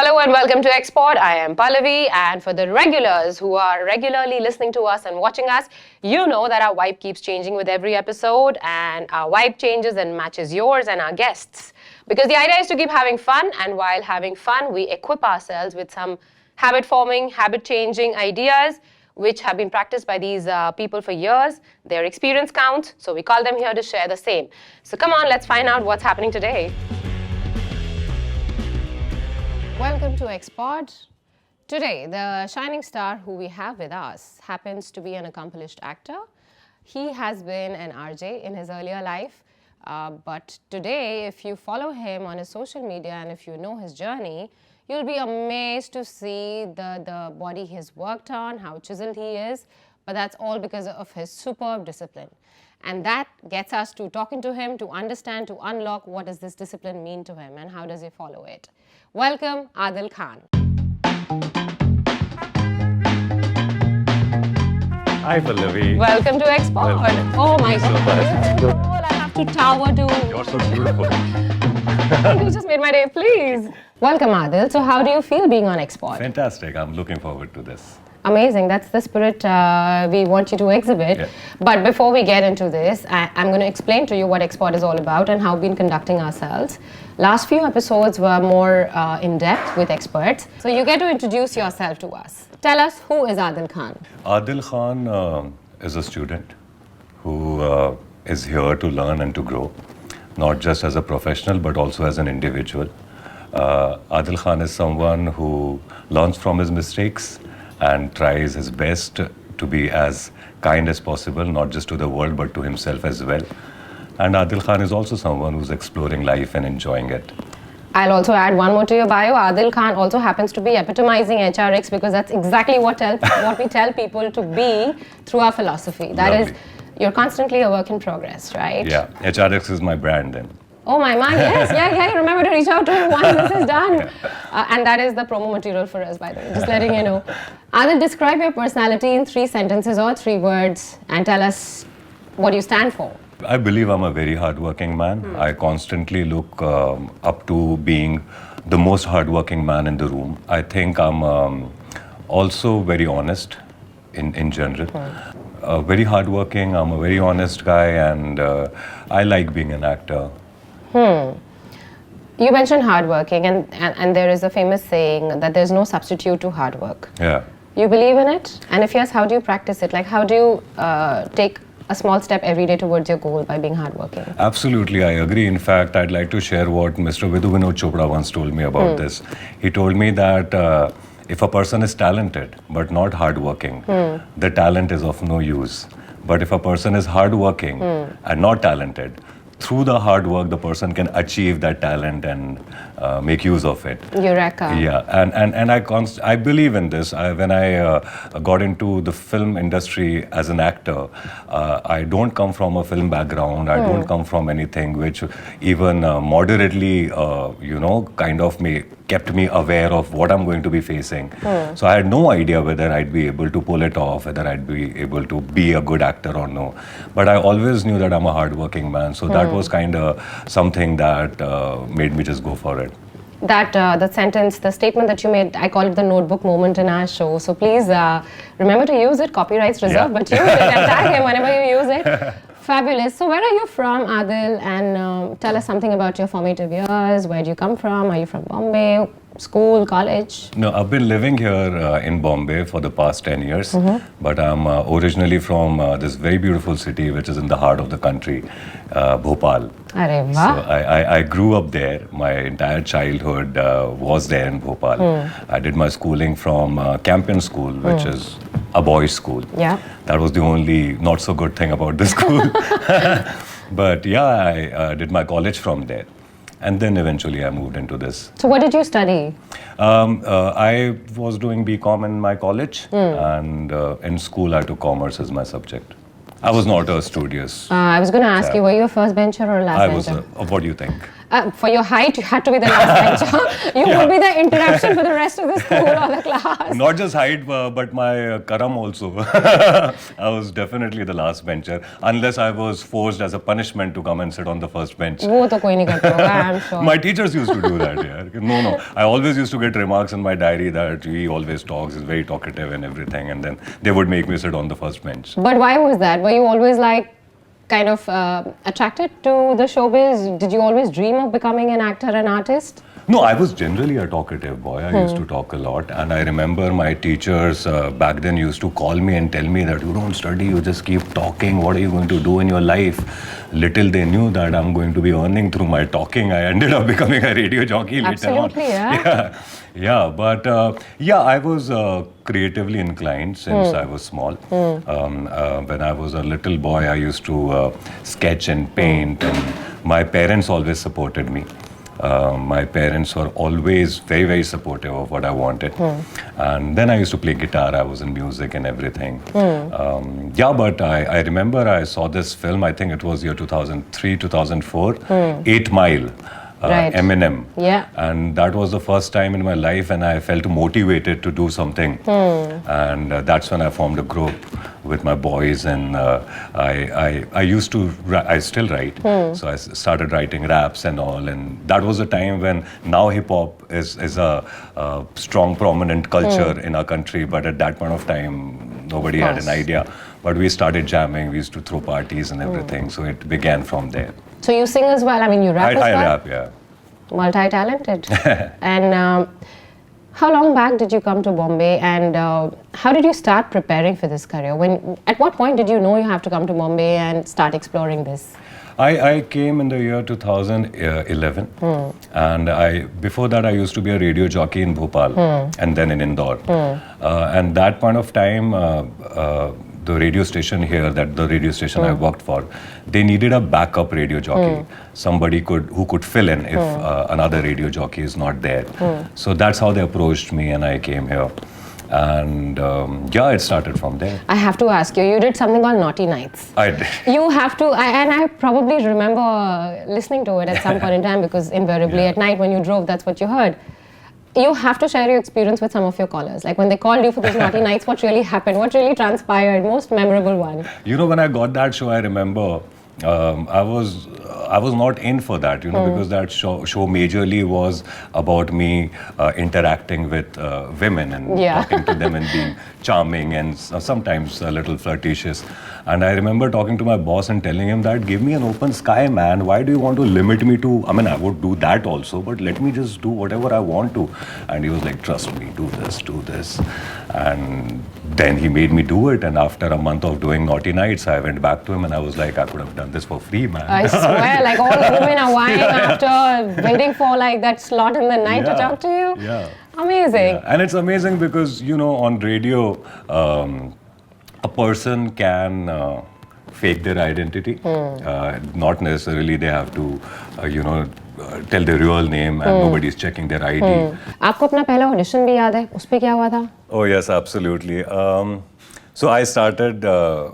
Hello and welcome to XPOD. I am Pallavi, and for the regulars who are regularly listening to us and watching us, you know that our vibe keeps changing with every episode, and our vibe changes and matches yours and our guests. Because the idea is to keep having fun, and while having fun, we equip ourselves with some habit-forming, habit-changing ideas which have been practiced by these people for years. Their experience counts, so we call them here to share the same. So come on, let's find out what's happening today. Welcome to XPOD. Today, the shining star who we have with us happens to be an accomplished actor. He has been an RJ in his earlier life, but today, if you follow him on his social media and if you know his journey, you'll be amazed to see the body he's worked on, how chiseled he is, but that's all because of his superb discipline. And that gets us to talking to him, to understand, to unlock what does this discipline mean to him and how does he follow it. Welcome, Adil Khan. Hi, Pallavi. Welcome to XPOD. Oh my God. So I have to tower to. You're so beautiful. You just made my day, please. Welcome, Adil. So how do you feel being on XPOD? Fantastic. I'm looking forward to this. Amazing. That's the spirit we want you to exhibit. Yeah. But before we get into this, I'm going to explain to you what XPOD is all about and how we've been conducting ourselves. Last few episodes were more in-depth with experts. So you get to introduce yourself to us. Tell us, who is Adil Khan? Adil Khan is a student who is here to learn and to grow, not just as a professional, but also as an individual. Adil Khan is someone who learns from his mistakes and tries his best to be as kind as possible, not just to the world, but to himself as well. And Adil Khan is also someone who's exploring life and enjoying it. I'll also add one more to your bio. Adil Khan also happens to be epitomizing HRX because that's exactly what we tell people to be through our philosophy. That Lovely. Is, you're constantly a work in progress, right? Yeah, HRX is my brand then. Oh my, yes, yeah, remember to reach out to him once this is done. And that is the promo material for us, by the way, just letting you know. Adil, describe your personality in 3 sentences or 3 words and tell us what you stand for. I believe I'm a very hardworking man. I constantly look up to being the most hardworking man in the room. I think I'm also very honest in general. Very hardworking, I'm a very honest guy, and I like being an actor. You mentioned hardworking, and there is a famous saying that there's no substitute to hard work. Yeah. You believe in it? And if yes, how do you practice it? Like, how do you take a small step every day towards your goal by being hardworking? Absolutely, I agree. In fact, I'd like to share what Mr. Vidhu Vinod Chopra once told me about this. He told me that if a person is talented but not hardworking, the talent is of no use. But if a person is hardworking and not talented, through the hard work, the person can achieve that talent and make use of it. Eureka. Yeah, and I believe in this. When I got into the film industry as an actor, I don't come from a film background. I don't come from anything which even moderately, kind of kept me aware of what I'm going to be facing. So I had no idea whether I'd be able to pull it off, whether I'd be able to be a good actor or no. But I always knew that I'm a hardworking man. So that was kind of something that made me just go for it. That the sentence, the statement that you made, I call it the notebook moment in our show. So please remember to use it. Copyrights reserved, but use it and tag him whenever you use it. Fabulous. So where are you from, Adil? And tell us something about your formative years. Where do you come from? Are you from Bombay? School, college? No, I've been living here in Bombay for the past 10 years, but I'm originally from this very beautiful city which is in the heart of the country, Bhopal. Arre So I grew up there. My entire childhood was there in Bhopal. I did my schooling from Campion School, which is a boys' school. Yeah. That was the only not so good thing about the school. But yeah, I did my college from there. And then eventually I moved into this. So what did you study? I was doing BCom in my college, and in school I took commerce as my subject. I was not a studious. I was going to ask you, were you a first bencher or a last bencher? What do you think? For your height, you had to be the last bencher. You would be the interaction for the rest of the school or the class. Not just height, but my karam also. I was definitely the last bencher, unless I was forced as a punishment to come and sit on the first bench. वो तो कोई नहीं करता होगा, I'm sure. My teachers used to do that, yeah. No. I always used to get remarks in my diary that he always talks, he's very talkative and everything, and then they would make me sit on the first bench. But why was that? Were you always like kind of attracted to the showbiz? Did you always dream of becoming an actor, an artist? No, I was generally a talkative boy. I used to talk a lot. And I remember my teachers back then used to call me and tell me that you don't study, you just keep talking. What are you going to do in your life? Little they knew that I'm going to be earning through my talking. I ended up becoming a radio jockey later on. Absolutely, yeah. Yeah, but I was creatively inclined since I was small. When I was a little boy, I used to sketch and paint, and my parents always supported me. My parents were always very, very supportive of what I wanted. And then I used to play guitar. I was in music and everything. But I remember I saw this film, I think it was year 2003, 2004, 8 Mile. Right. Eminem. Yeah. And that was the first time in my life when I felt motivated to do something. And that's when I formed a group with my boys, and I used to, I still write. So I started writing raps and all, and that was a time when now hip-hop is a strong, prominent culture in our country, but at that point of time, nobody had an idea. But we started jamming, we used to throw parties and everything, so it began from there. So you sing as well? I mean, you rap as well? I rap, yeah. Multi-talented. And how long back did you come to Bombay, and how did you start preparing for this career? At what point did you know you have to come to Bombay and start exploring this? I came in the year 2011, and before that I used to be a radio jockey in Bhopal and then in Indore. And that point of time, the radio station here, the radio station I worked for, they needed a backup radio jockey, somebody who could fill in if another radio jockey is not there. So that's how they approached me, and I came here. And it started from there. I have to ask you, you did something called Naughty Nights. I did. You have to, and I probably remember listening to it at some point in time, because invariably at night when you drove, that's what you heard. You have to share your experience with some of your callers. Like when they called you for these Naughty Nights, what really happened? What really transpired? Most memorable one. You know, when I got that show, I remember I was not in for that, because that show majorly was about me interacting with women and talking to them and being charming and sometimes a little flirtatious. And I remember talking to my boss and telling him that, give me an open sky, man. Why do you want to limit me to, I mean, I would do that also, but let me just do whatever I want to. And he was like, trust me, do this. And then he made me do it. And after a month of doing Naughty Nights, I went back to him and I was like, I could have done this for free, man. I swear, like all the women are vying after waiting for like that slot in the night to talk to you. Yeah. Amazing. Yeah. And it's amazing because, on radio, a person can fake their identity. Not necessarily they have to, tell their real name and nobody's checking their ID. आपको अपना पहला audition भी याद है? उस पे क्या हुआ था? Oh yes, absolutely. So I started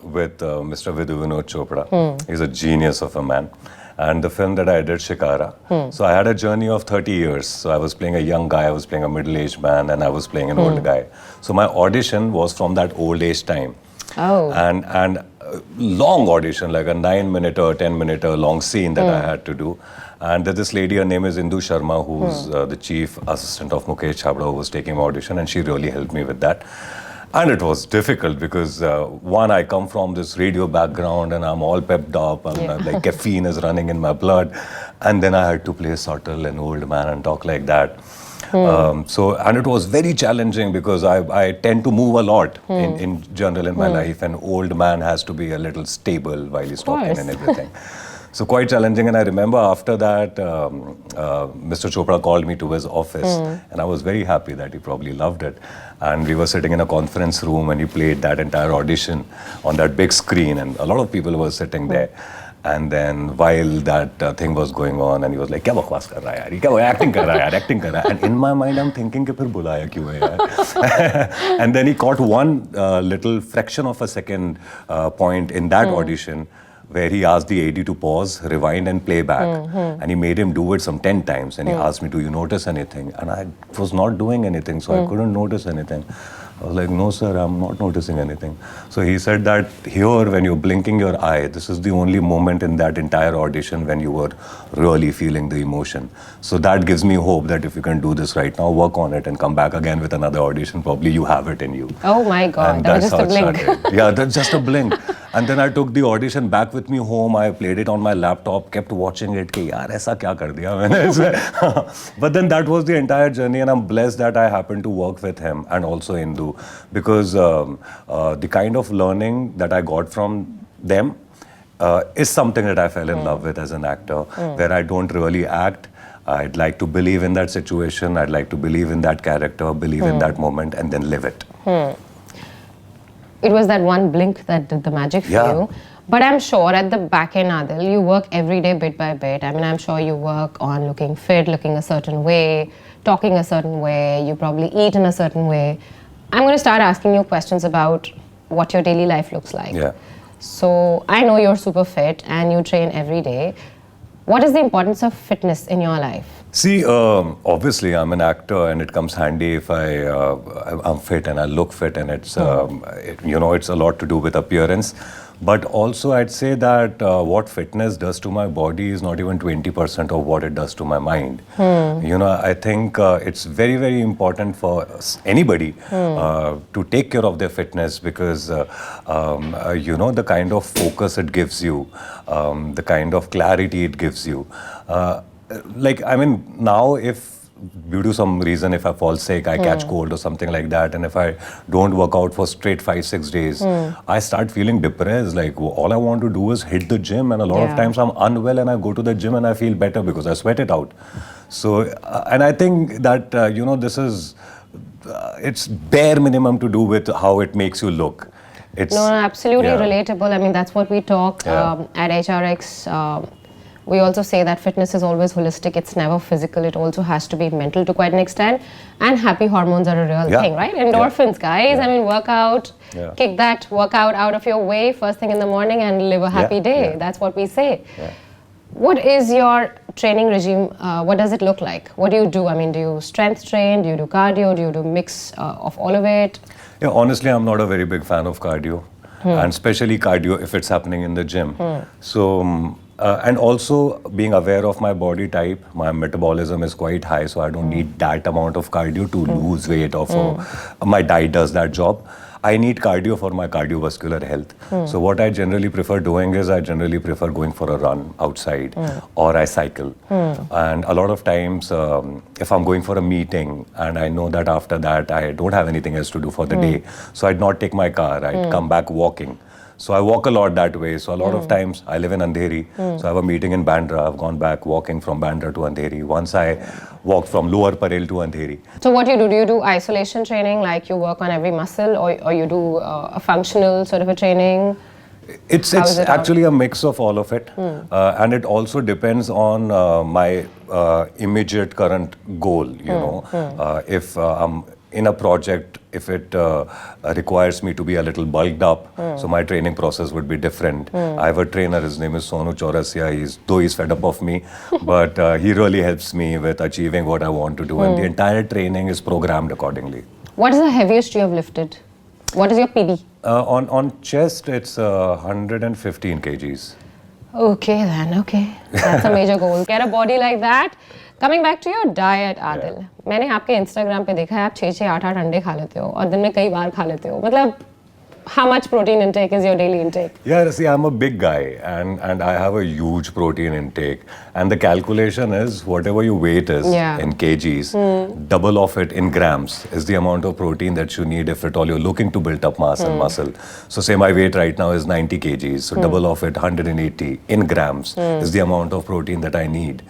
with Mr. Vidhu Vinod Chopra. He's a genius of a man. And the film that I did, Shikara. So I had a journey of 30 years. So I was playing a young guy, I was playing a middle-aged man, and I was playing an old guy. So my audition was from that old age time. Oh. And long audition, like a 9-minute or 10-minute long scene that I had to do. And there's this lady, her name is Indu Sharma, who's the chief assistant of Mukesh Chhabra, who was taking my audition, and she really helped me with that. And it was difficult because, one, I come from this radio background and I'm all pepped up, and like caffeine is running in my blood. And then I had to play subtle and old man and talk like that. And it was very challenging because I tend to move a lot in general in my life, and old man has to be a little stable while he's talking and everything. So quite challenging. And I remember after that, Mr. Chopra called me to his office, and I was very happy that he probably loved it. And we were sitting in a conference room, and he played that entire audition on that big screen, and a lot of people were sitting there. And then while that thing was going on, and he was like, "Kya bakwas kar raha hai yaar? Kya acting kar raha hai yaar? Acting kar raha hai." And in my mind, I'm thinking, "Ke phir bulaya kyun hai yaar?" And then he caught one little fraction of a second point in that audition, where he asked the AD to pause, rewind and play back. And he made him do it some 10 times. And he asked me, do you notice anything? And I was not doing anything, so I couldn't notice anything. I was like, no, sir, I'm not noticing anything. So he said that here, when you're blinking your eye, this is the only moment in that entire audition when you were really feeling the emotion. So that gives me hope that if you can do this right now, work on it and come back again with another audition, probably you have it in you. Oh my God, And that was that's just a how it blink. started. Yeah, that's just a blink. And then I took the audition back with me home. I played it on my laptop, kept watching it. Ki, yaar, aisa kya kar diya maine? But then that was the entire journey, and I'm blessed that I happened to work with him and also Indu, because the kind of learning that I got from them is something that I fell in love with as an actor, where I don't really act. I'd like to believe in that situation. I'd like to believe in that character, believe in that moment, and then live it. It was that one blink that did the magic for you. But I'm sure at the back end, Adil, you work every day bit by bit. I mean, I'm sure you work on looking fit, looking a certain way, talking a certain way. You probably eat in a certain way. I'm going to start asking you questions about what your daily life looks like. Yeah. So I know you're super fit and you train every day. What is the importance of fitness in your life? See, obviously, I'm an actor, and it comes handy if I'm fit and I look fit, and it's it's a lot to do with appearance. But also, I'd say that what fitness does to my body is not even 20% of what it does to my mind. I think it's very, very important for anybody to take care of their fitness, because the kind of focus it gives you, the kind of clarity it gives you. Now if due to some reason, if I fall sick, I catch cold or something like that, and if I don't work out for straight 5-6 days, I start feeling depressed. Like, all I want to do is hit the gym, and a lot of times I'm unwell and I go to the gym and I feel better because I sweat it out. So, and I think that, this is, it's bare minimum to do with how it makes you look. It's, no, absolutely relatable. I mean, that's what we talk at HRX. We also say that fitness is always holistic. It's never physical. It also has to be mental to quite an extent. And happy hormones are a real thing, right? Endorphins, guys. I mean, work out, kick that workout out of your way first thing in the morning and live a happy day. That's what we say. What is your training regime? What does it look like? What do you do? I mean, do you strength train? Do you do cardio? Do you do mix of all of it? Yeah, honestly, I'm not a very big fan of cardio. And especially cardio if it's happening in the gym. So, and also being aware of my body type, my metabolism is quite high, so I don't need that amount of cardio to lose weight, or for my diet does that job. I need cardio for my cardiovascular health. So what I generally prefer doing is I generally prefer going for a run outside, or I cycle. And a lot of times, if I'm going for a meeting and I know that after that I don't have anything else to do for the day, so I'd not take my car, I'd come back walking. So I walk a lot that way. So a lot of times, I live in Andheri. So I have a meeting in Bandra. I've gone back walking from Bandra to Andheri. Once I walked from Lower Parel to Andheri. So what do you do isolation training, like you work on every muscle, or you do a functional sort of a training? It's actually a mix of all of it. And it also depends on my immediate current goal, if I'm in a project, if it requires me to be a little bulked up, so my training process would be different. I have a trainer, his name is Sonu Chaurasia. Though he's fed up of me, but he really helps me with achieving what I want to do. And the entire training is programmed accordingly. What is the heaviest you have lifted? What is your PB? On chest, it's 115 kgs. Okay then, okay. That's a major goal. Get a body like that. Coming back to your diet, Adil. मैंने आपके Instagram पे देखा है आप 6-8 अंडे खा लेते हो और दिन में कई बार खा लेते हो. मतलब, how much protein intake is your daily intake? Yeah, see, I'm a big guy and I have a huge protein intake. And the calculation is whatever your weight is in kgs, double of it in grams is the amount of protein that you need if at all you're looking to build up mass and muscle. So say my weight right now is 90 kgs, so double of it, 180 in grams is the amount of protein that I need.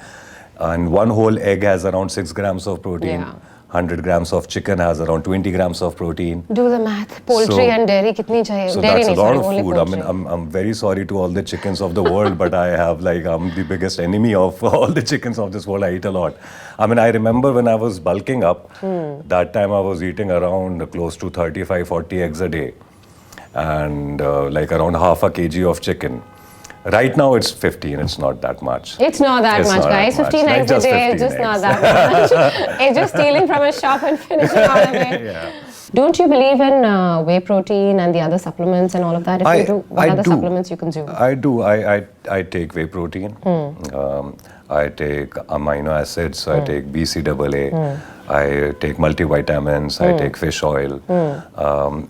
And one whole egg has around 6 grams of protein. 100 grams of chicken has around 20 grams of protein. Do the math. Poultry and dairy, kitni chahiye? So dairy that's a lot of food. Poultry. I mean, I'm very sorry to all the chickens of the world, but I'm the biggest enemy of all the chickens of this world. I eat a lot. I mean, I remember when I was bulking up, that time I was eating around close to 35-40 eggs a day, and like around half a kg of chicken. Right now it's 15. It's not that much. It's not that It's much, not guys. that much. 15 Like eggs a just day, 15 it's just not eggs. that much. It's just stealing from a shop and finishing all of it. Yeah. Don't you believe in whey protein and the other supplements and all of that? If you do, what are the supplements you consume? I do. I take whey protein. I take amino acids. I take BCAA. I take multivitamins. I take fish oil.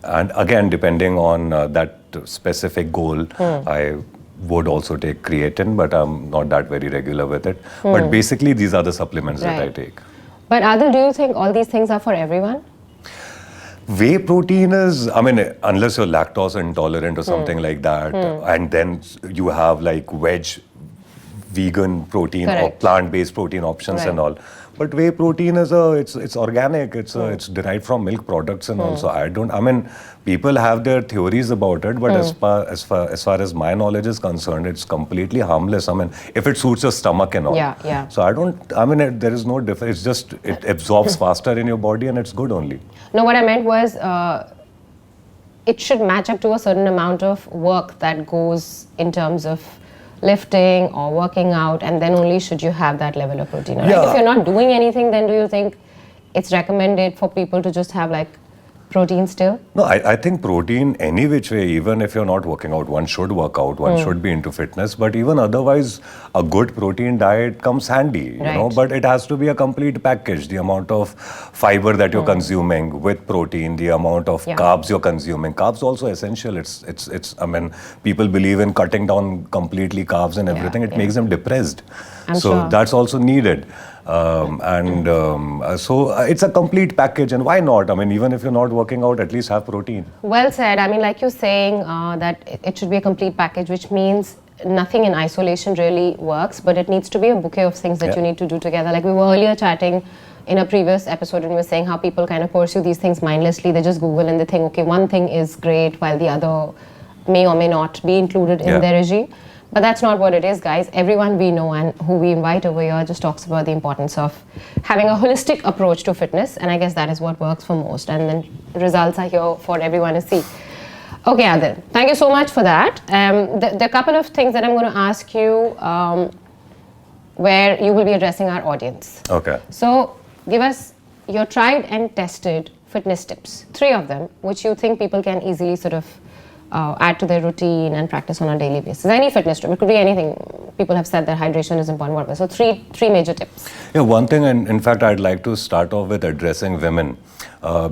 And again, depending on that specific goal, I would also take creatine, but I'm not that very regular with it. But basically, these are the supplements that I take. But Adil, do you think all these things are for everyone? Whey protein is, I mean, unless you're lactose intolerant or something like that, and then you have like veg, vegan protein or plant-based protein options and all. But whey protein is it's organic. It's derived from milk products and also I mean, people have their theories about it, but as far as my knowledge is concerned, it's completely harmless. I mean, if it suits your stomach and all. Yeah. So there is no difference. It's just it absorbs faster in your body and it's good only. No, what I meant was it should match up to a certain amount of work that goes in terms of lifting or working out, and then only should you have that level of protein. Right? If you're not doing anything, then do you think it's recommended for people to just have like protein still? No, I think protein any which way, even if you're not working out, one should work out, one should be into fitness, but even otherwise, a good protein diet comes handy, you know, but it has to be a complete package. The amount of fiber that you're consuming with protein, the amount of carbs you're consuming. Carbs also essential. It's I mean, people believe in cutting down completely carbs and everything. It makes them depressed. So that's also needed. So it's a complete package, and why not? I mean, even if you're not working out, at least have protein. Well said. I mean, like you're saying that it should be a complete package, which means nothing in isolation really works, but it needs to be a bouquet of things that you need to do together. Like we were earlier chatting in a previous episode, and we were saying how people kind of pursue these things mindlessly. They just Google and they think, okay, one thing is great while the other may or may not be included in their regime. But that's not what it is, guys. Everyone we know and who we invite over here just talks about the importance of having a holistic approach to fitness, and I guess that is what works for most, and then results are here for everyone to see. Okay, Adil, thank you so much for that. There are a couple of things that I'm going to ask you where you will be addressing our audience. Okay. So give us your tried and tested fitness tips, 3 of them, which you think people can easily sort of add to their routine and practice on a daily basis. Any fitness tip, it could be anything. People have said that hydration is important, whatever. So three major tips. Yeah, one thing, and in fact, I'd like to start off with addressing women.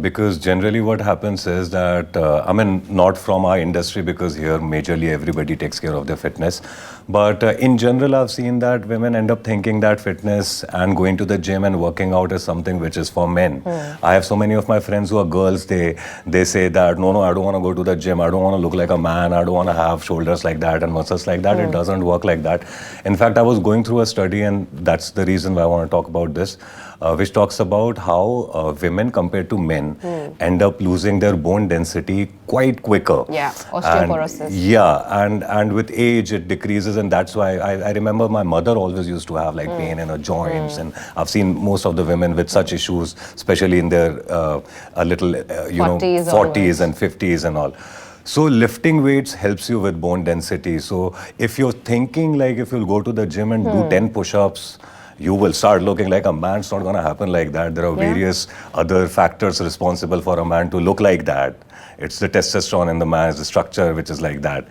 Because generally what happens is that, I mean, not from our industry, because here majorly everybody takes care of their fitness. But in general, I've seen that women end up thinking that fitness and going to the gym and working out is something which is for men. I have so many of my friends who are girls, they say that, no, I don't want to go to the gym. I don't want to look like a man. I don't want to have shoulders like that and muscles like that. It doesn't work like that. In fact, I was going through a study, and that's the reason why I want to talk about this, which talks about how women compared to men end up losing their bone density quite quicker. Yeah, osteoporosis. And with age it decreases, and that's why I remember my mother always used to have like pain in her joints, and I've seen most of the women with such issues, especially in their 40s and 50s and all. So lifting weights helps you with bone density. So if you're thinking like if you'll go to the gym and do 10 push-ups, you will start looking like a man. It's not going to happen like that. There are various other factors responsible for a man to look like that. It's the testosterone in the man, it's the structure which is like that.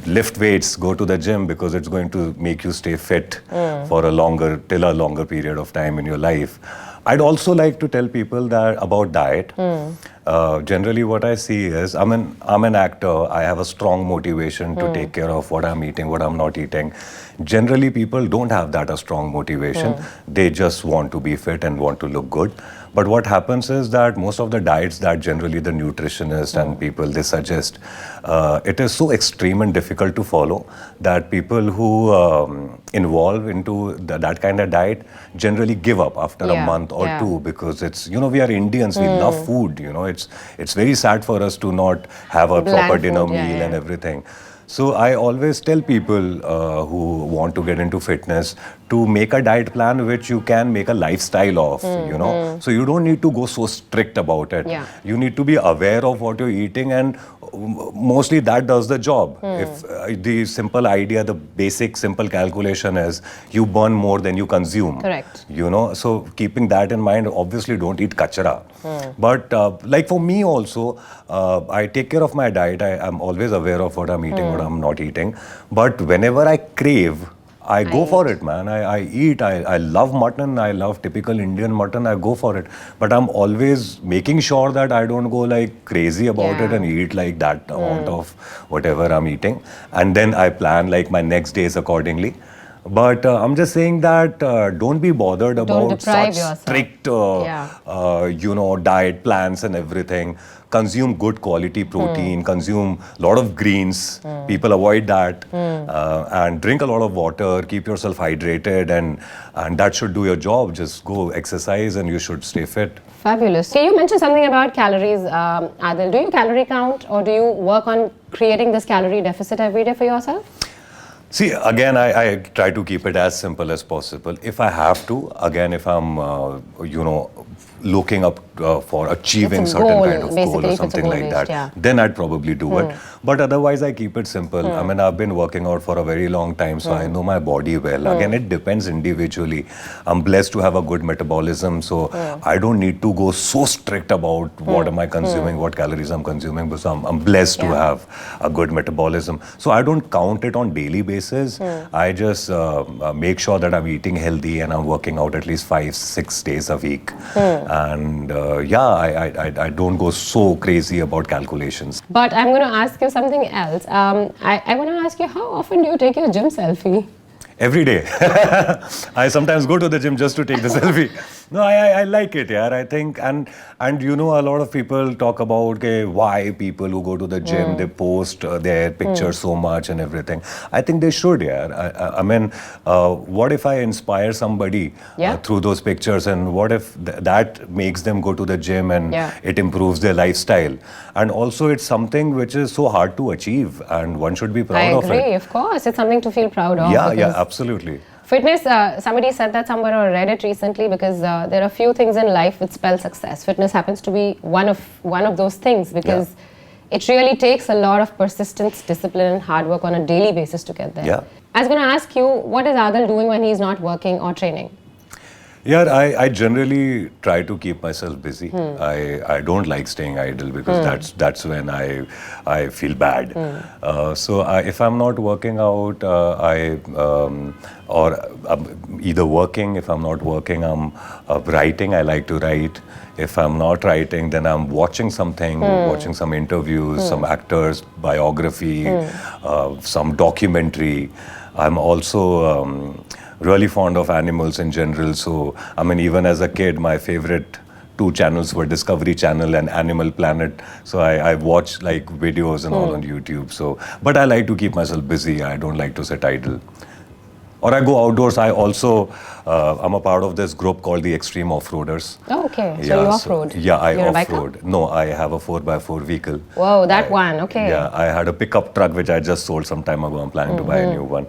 Lift weights, go to the gym because it's going to make you stay fit for a longer period of time in your life. I'd also like to tell people that about diet. Generally what I see is, I'm an actor, I have a strong motivation to take care of what I'm eating, what I'm not eating. Generally people don't have that a strong motivation. They just want to be fit and want to look good. But what happens is that most of the diets that generally the nutritionists and people they suggest, it is so extreme and difficult to follow that people who involve into that kind of diet generally give up after a month or two, because it's, we are Indians, we love food, it's very sad for us to not have a proper dinner meal and everything. So I always tell people who want to get into fitness to make a diet plan which you can make a lifestyle of, So you don't need to go so strict about it. You need to be aware of what you're eating and mostly that does the job. If the simple idea, the basic simple calculation is you burn more than you consume. Correct. You know, so keeping that in mind, obviously don't eat kachara. But like for me also, I take care of my diet. I'm always aware of what I'm eating, what I'm not eating. But whenever I crave, I go for it, man. I eat. I love mutton. I love typical Indian mutton. I go for it. But I'm always making sure that I don't go like crazy about it and eat like that amount of whatever I'm eating. And then I plan like my next days accordingly. But I'm just saying that don't be bothered about such strict, you know, diet plans and everything. Consume good quality protein, consume a lot of greens, people avoid that, and drink a lot of water, keep yourself hydrated, and that should do your job. Just go exercise and you should stay fit. Fabulous. So you mentioned something about calories, Adil. Do you calorie count or do you work on creating this calorie deficit every day for yourself? See, again, I try to keep it as simple as possible. If I have to, again, if I'm, you know, looking up for achieving certain kind of goal or something like that, then I'd probably do it. But otherwise, I keep it simple. I mean, I've been working out for a very long time, so I know my body well. Again, it depends individually. I'm blessed to have a good metabolism, so I don't need to go so strict about what am I consuming, what calories I'm consuming, because I'm blessed to have a good metabolism. So I don't count it on daily basis. I just make sure that I'm eating healthy and I'm working out at least 5-6 days a week. And I don't go so crazy about calculations. But I'm going to ask you something else. I want to ask you, how often do you take your gym selfie? Every day. I sometimes go to the gym just to take the selfie. No, I like it, yeah. I think, and you know, a lot of people talk about why people who go to the gym, they post their pictures so much and everything. I think they should, yeah. I mean, what if I inspire somebody through those pictures, and what if that makes them go to the gym and it improves their lifestyle? And also, it's something which is so hard to achieve, and one should be proud of it. I agree, of course. It's something to feel proud of. Yeah, absolutely. Fitness, somebody said that somewhere or read it recently, because there are few things in life which spell success. Fitness happens to be one of those things, because it really takes a lot of persistence, discipline and hard work on a daily basis to get there. Yeah. I was going to ask you, what is Adil doing when he's not working or training? Yeah, I generally try to keep myself busy. I don't like staying idle, because that's when I feel bad. So if I'm not working out, I'm either working. If I'm not working, I'm writing. I like to write. If I'm not writing, then I'm watching something, watching some interviews, some actors, biography, some documentary. I'm also really fond of animals in general. So, I mean, even as a kid, my favorite 2 channels were Discovery Channel and Animal Planet. So I watch like videos and all on YouTube. So, but I like to keep myself busy. I don't like to sit idle. Or I go outdoors. I also, I'm a part of this group called the Extreme Off-Roaders. Oh, okay. So you off-road? I off-road. No, I have a 4x4 vehicle. Whoa, that one, okay. Yeah, I had a pickup truck which I just sold some time ago. I'm planning to buy a new one.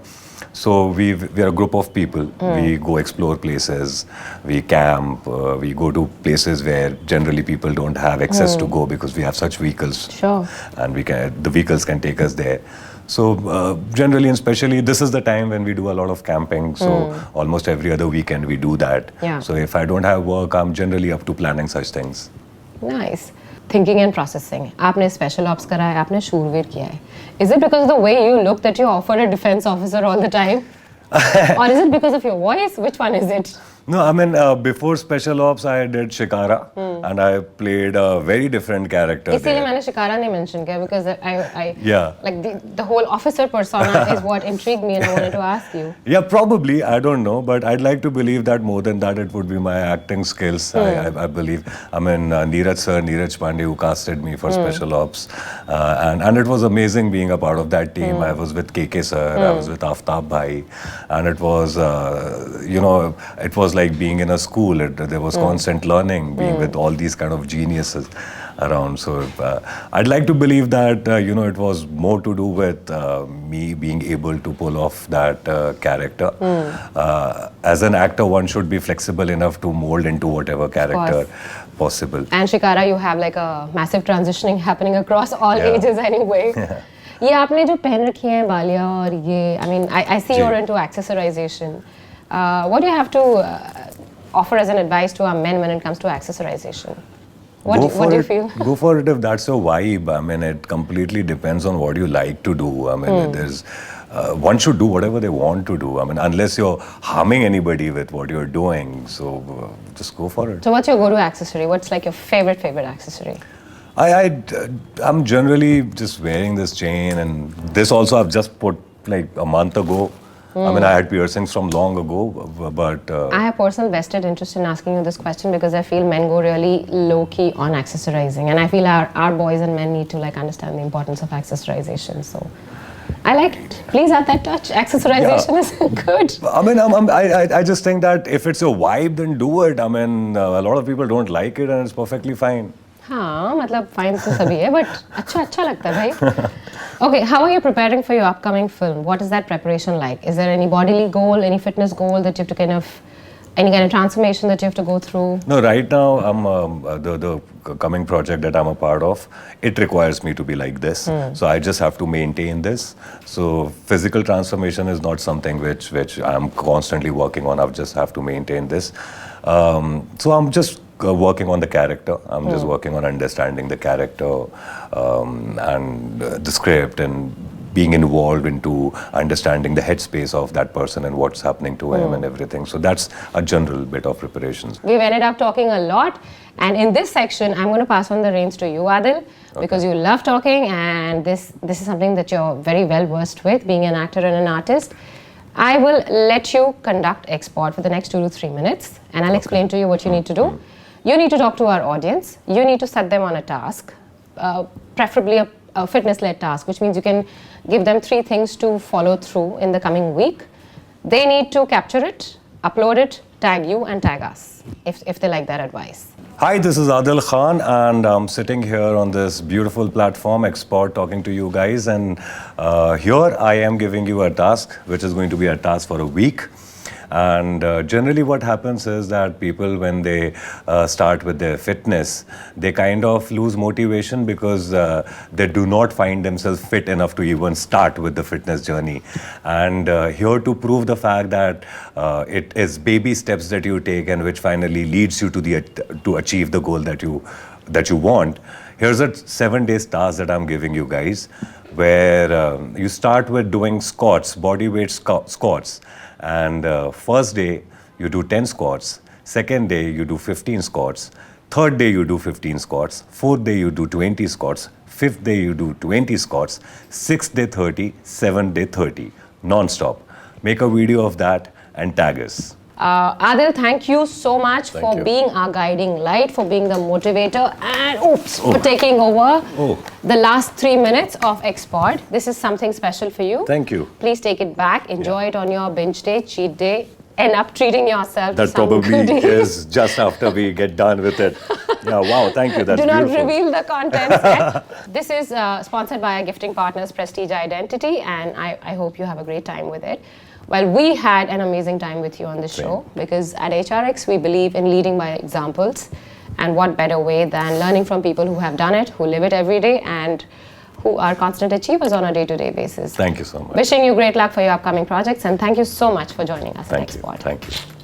So we're a group of people. We go explore places, we camp, we go to places where generally people don't have access to go, because we have such vehicles. Sure. And the vehicles can take us there. So generally and especially, this is the time when we do a lot of camping. So almost every other weekend we do that. Yeah. So if I don't have work, I'm generally up to planning such things. Nice. Thinking and processing. आपने special ops करा है, आपने शूरवीर किया है. Is it because of the way you look that you offer a defense officer all the time? Or is it because of your voice? Which one is it? No, I mean, before Special Ops, I did Shikara, and I played a very different character इसलिए there. मैंने शिकारा नहीं mention किया, because I Yeah. like the whole officer persona is what intrigued me, and I wanted to ask you. Yeah, probably. I don't know, but I'd like to believe that more than that, it would be my acting skills. I believe. I mean, Neeraj Pandey, who casted me for Special Ops, and it was amazing being a part of that team. I was with KK sir, I was with Aftab Bhai, and it was, you know, it was like being in a school. There was constant learning, being with all these kind of geniuses around. So I'd like to believe that, you know, it was more to do with me being able to pull off that character. As an actor, one should be flexible enough to mold into whatever character possible. And Shikara, you have like a massive transitioning happening across all Yeah. ages anyway. ये आपने जो पहन रखी हैं बालियाँ और ये, I mean, I see ji. you're into accessorization. What do you have to offer as an advice to our men when it comes to accessorization? What do you feel? Go for it if that's your vibe. I mean, it completely depends on what you like to do. I mean, there's one should do whatever they want to do. I mean, unless you're harming anybody with what you're doing. So just go for it. So what's your go-to accessory? What's like your favorite accessory? I'm generally just wearing this chain, and this also I've just put like a month ago. I mean, I had piercings from long ago, but... I have personal vested interest in asking you this question because I feel men go really low-key on accessorizing, and I feel our boys and men need to like understand the importance of accessorization. So I like it. Please add that touch. Accessorization is good. I mean, I just think that if it's your vibe, then do it. I mean, a lot of people don't like it, and it's perfectly fine. हाँ, मतलब fine तो सभी है, but अच्छा लगता है भाई. Okay, how are you preparing for your upcoming film? What is that preparation like? Is there any bodily goal, any fitness goal that you have to any kind of transformation that you have to go through? No, right now, the coming project that I'm a part of, it requires me to be like this. So I just have to maintain this. So physical transformation is not something which I'm constantly working on. I just have to maintain this. So I'm just working on the character. I'm just working on understanding the character and the script and being involved into understanding the headspace of that person and what's happening to him and everything. So that's a general bit of preparations. We've ended up talking a lot, and in this section, I'm going to pass on the reins to you, Adil, because you love talking, and this is something that you're very well versed with, being an actor and an artist. I will let you conduct XPOD for the next 2 to 3 minutes, and I'll explain to you what you need to do. You need to talk to our audience. You need to set them on a task, preferably a fitness-led task, which means you can give them 3 things to follow through in the coming week. They need to capture it, upload it, tag you and tag us, if they like that advice. Hi, this is Adil Khan, and I'm sitting here on this beautiful platform, XPOD, talking to you guys. And here I am giving you a task, which is going to be a task for a week. And generally what happens is that people, when they start with their fitness, they kind of lose motivation because they do not find themselves fit enough to even start with the fitness journey. And here to prove the fact that it is baby steps that you take and which finally leads you to achieve the goal that you want. Here's a 7-day task that I'm giving you guys, where you start with doing squats, body weight squats. And first day, you do 10 squats. Second day, you do 15 squats. Third day, you do 15 squats. Fourth day, you do 20 squats. Fifth day, you do 20 squats. Sixth day, 30. Seventh day, 30. Non-stop. Make a video of that and tag us. Adil, thank you so much for being our guiding light, for being the motivator, and for taking over the last 3 minutes of XPOD. This is something special for you. Thank you. Please take it back, enjoy it on your binge day, cheat day, end up treating yourself That to some probably goodies. is just after we get done with it. Yeah, wow, thank you. That's Do not beautiful. reveal the contents yet. This is sponsored by our gifting partners, Prestige Identity, and I hope you have a great time with it. Well, we had an amazing time with you on this show because at HRX we believe in leading by examples, and what better way than learning from people who have done it, who live it every day, and who are constant achievers on a day-to-day basis. Thank you so much. Wishing you great luck for your upcoming projects, and thank you so much for joining us at XPOD. Thank you.